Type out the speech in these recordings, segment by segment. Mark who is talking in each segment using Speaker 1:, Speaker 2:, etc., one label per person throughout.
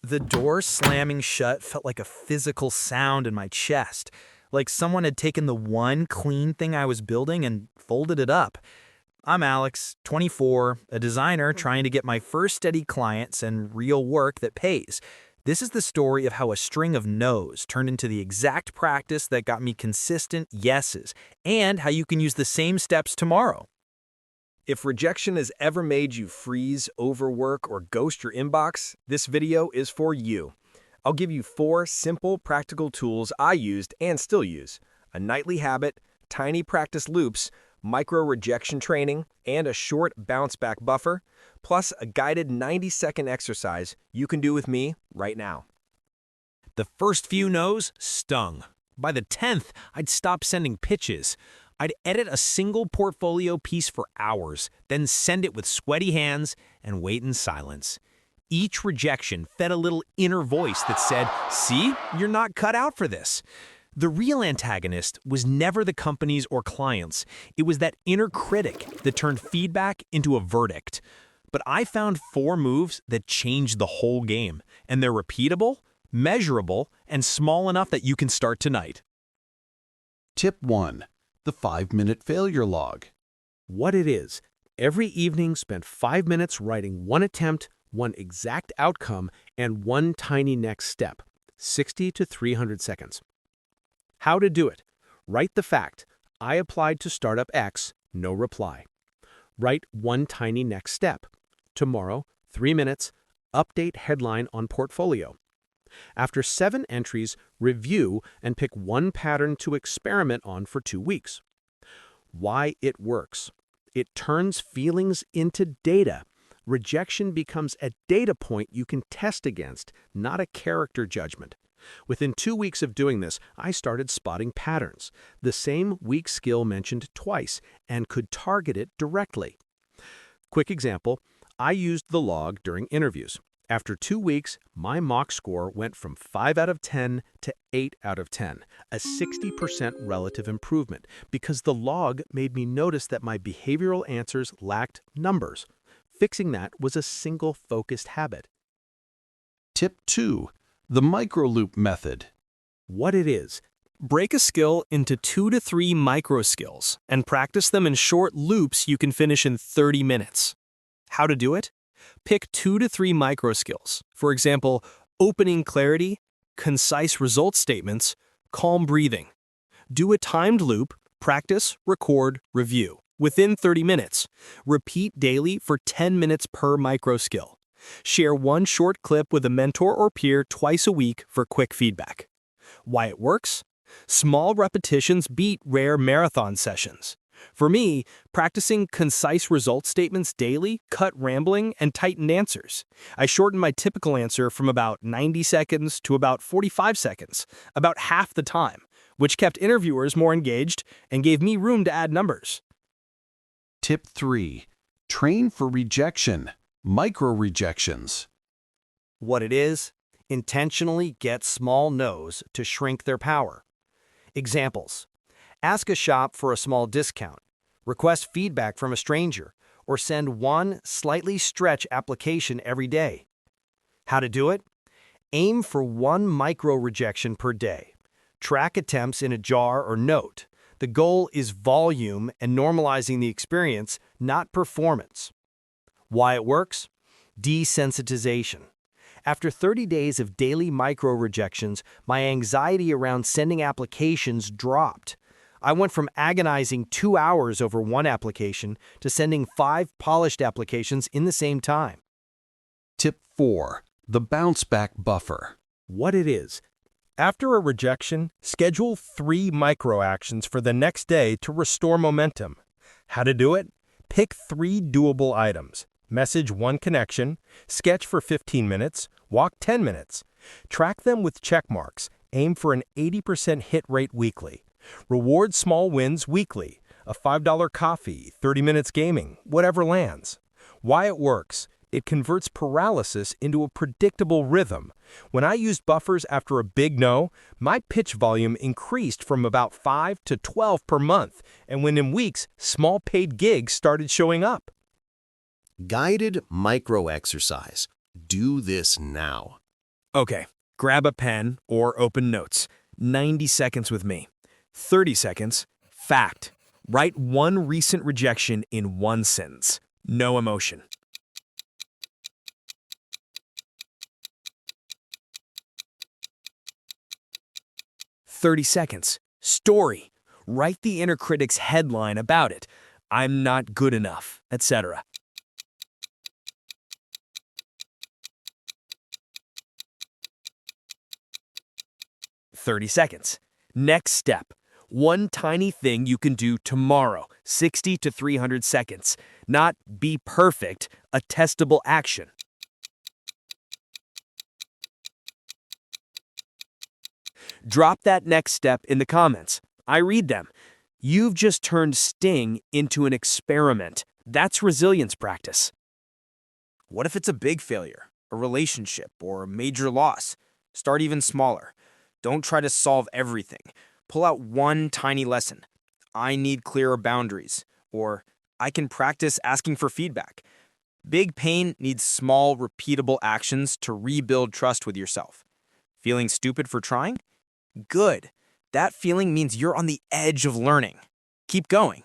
Speaker 1: The door slamming shut felt like a physical sound in my chest, like someone had taken the one clean thing I was building and folded it up. I'm Alex, 24, a designer trying to get my first steady clients and real work that pays. This is the story of how a string of no's turned into the exact practice that got me consistent yeses, and how you can use the same steps tomorrow.
Speaker 2: If rejection has ever made you freeze, overwork, or ghost your inbox, this video is for you. I'll give you 4 simple, practical tools I used and still use: a nightly habit, tiny practice loops, micro-rejection training, and a short bounce-back buffer, plus a guided 90-second exercise you can do with me right now.
Speaker 3: The first few no's stung. By the 10th, I'd stop sending pitches. I'd edit a single portfolio piece for hours, then send it with sweaty hands and wait in silence. Each rejection fed a little inner voice that said, "See, you're not cut out for this." The real antagonist was never the companies or clients. It was that inner critic that turned feedback into a verdict. But I found 4 moves that changed the whole game, and they're repeatable, measurable, and small enough that you can start tonight.
Speaker 4: Tip 1. The 5-minute failure log.
Speaker 3: What it is: every evening spend 5 minutes writing one attempt, one exact outcome, and one tiny next step, 60 to 300 seconds. How to do it: write the fact, I applied to startup X, no reply. Write one tiny next step. Tomorrow, 3 minutes, update headline on portfolio. After 7 entries, review and pick one pattern to experiment on for 2 weeks. Why it works: it turns feelings into data. Rejection becomes a data point you can test against, not a character judgment. Within 2 weeks of doing this, I started spotting patterns, the same weak skill mentioned twice, and could target it directly. Quick example: I used the log during interviews. After 2 weeks, my mock score went from 5 out of 10 to 8 out of 10, a 60% relative improvement, because the log made me notice that my behavioral answers lacked numbers. Fixing that was a single focused habit.
Speaker 4: Tip 2. The micro-loop method.
Speaker 3: What it is: break a skill into 2 to 3 micro skills and practice them in short loops you can finish in 30 minutes. How to do it? Pick 2 to 3 micro skills. For example, opening clarity, concise result statements, calm breathing. Do a timed loop, practice, record, review, within 30 minutes. Repeat daily for 10 minutes per micro skill. Share one short clip with a mentor or peer twice a week for quick feedback. Why it works? Small repetitions beat rare marathon sessions. For me, practicing concise result statements daily cut rambling and tightened answers. I shortened my typical answer from about 90 seconds to about 45 seconds, about half the time, which kept interviewers more engaged and gave me room to add numbers.
Speaker 4: Tip 3. Train for rejection. Micro-rejections.
Speaker 1: What it is: intentionally get small no's to shrink their power. Examples: ask a shop for a small discount, request feedback from a stranger, or send one slightly stretch application every day. How to do it? Aim for one micro-rejection per day. Track attempts in a jar or note. The goal is volume and normalizing the experience, not performance. Why it works? Desensitization. After 30 days of daily micro-rejections, my anxiety around sending applications dropped. I went from agonizing 2 hours over one application to sending 5 polished applications in the same time.
Speaker 4: Tip 4. The bounce-back buffer.
Speaker 3: What it is: after a rejection, schedule 3 micro actions for the next day to restore momentum. How to do it? Pick 3 doable items. Message 1 connection, sketch for 15 minutes, walk 10 minutes. Track them with check marks. Aim for an 80% hit rate weekly. Reward small wins weekly. A $5 coffee, 30 minutes gaming, whatever lands. Why it works: it converts paralysis into a predictable rhythm. When I used buffers after a big no, my pitch volume increased from about 5 to 12 per month, and within weeks, small paid gigs started showing up.
Speaker 5: Guided micro exercise. Do this now.
Speaker 2: Okay, grab a pen or open notes. 90 seconds with me. 30 seconds. Fact. Write one recent rejection in one sentence. No emotion. 30 seconds. Story. Write the inner critic's headline about it. I'm not good enough, etc. 30 seconds. Next step. One tiny thing you can do tomorrow, 60 to 300 seconds. Not be perfect, a testable action. Drop that next step in the comments. I read them. You've just turned sting into an experiment. That's resilience practice.
Speaker 5: What if it's a big failure, a relationship, or a major loss? Start even smaller. Don't try to solve everything. Pull out one tiny lesson. I need clearer boundaries, or I can practice asking for feedback. Big pain needs small, repeatable actions to rebuild trust with yourself. Feeling stupid for trying? Good. That feeling means you're on the edge of learning. Keep going.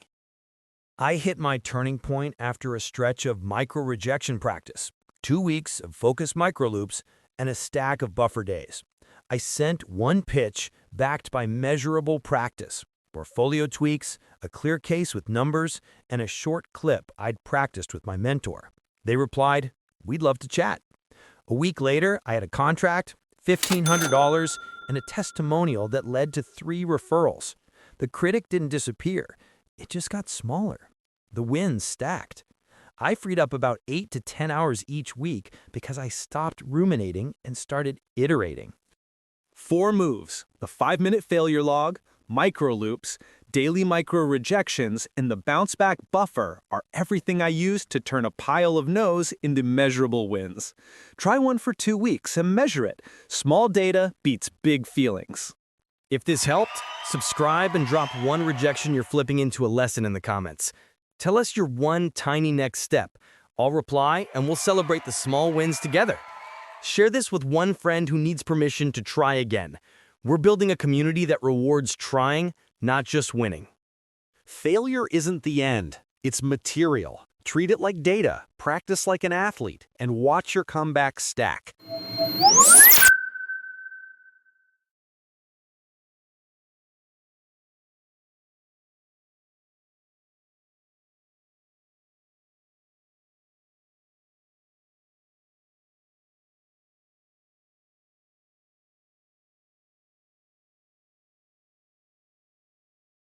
Speaker 1: I hit my turning point after a stretch of micro-rejection practice, 2 weeks of focused microloops, and a stack of buffer days. I sent one pitch backed by measurable practice, portfolio tweaks, a clear case with numbers, and a short clip I'd practiced with my mentor. They replied, "We'd love to chat." A week later, I had a contract, $1,500, and a testimonial that led to 3 referrals. The critic didn't disappear. It just got smaller. The wins stacked. I freed up about 8 to 10 hours each week because I stopped ruminating and started iterating.
Speaker 2: 4 moves: the 5-minute failure log, micro loops, daily micro rejections, and the bounce back buffer are everything I use to turn a pile of no's into measurable wins. Try one for 2 weeks and measure it. Small data beats big feelings.
Speaker 1: If this helped, subscribe and drop one rejection you're flipping into a lesson in the comments. Tell us your one tiny next step. I'll reply and we'll celebrate the small wins together. Share this with one friend who needs permission to try again. We're building a community that rewards trying, not just winning.
Speaker 3: Failure isn't the end. It's material. Treat it like data, practice like an athlete, and watch your comeback stack.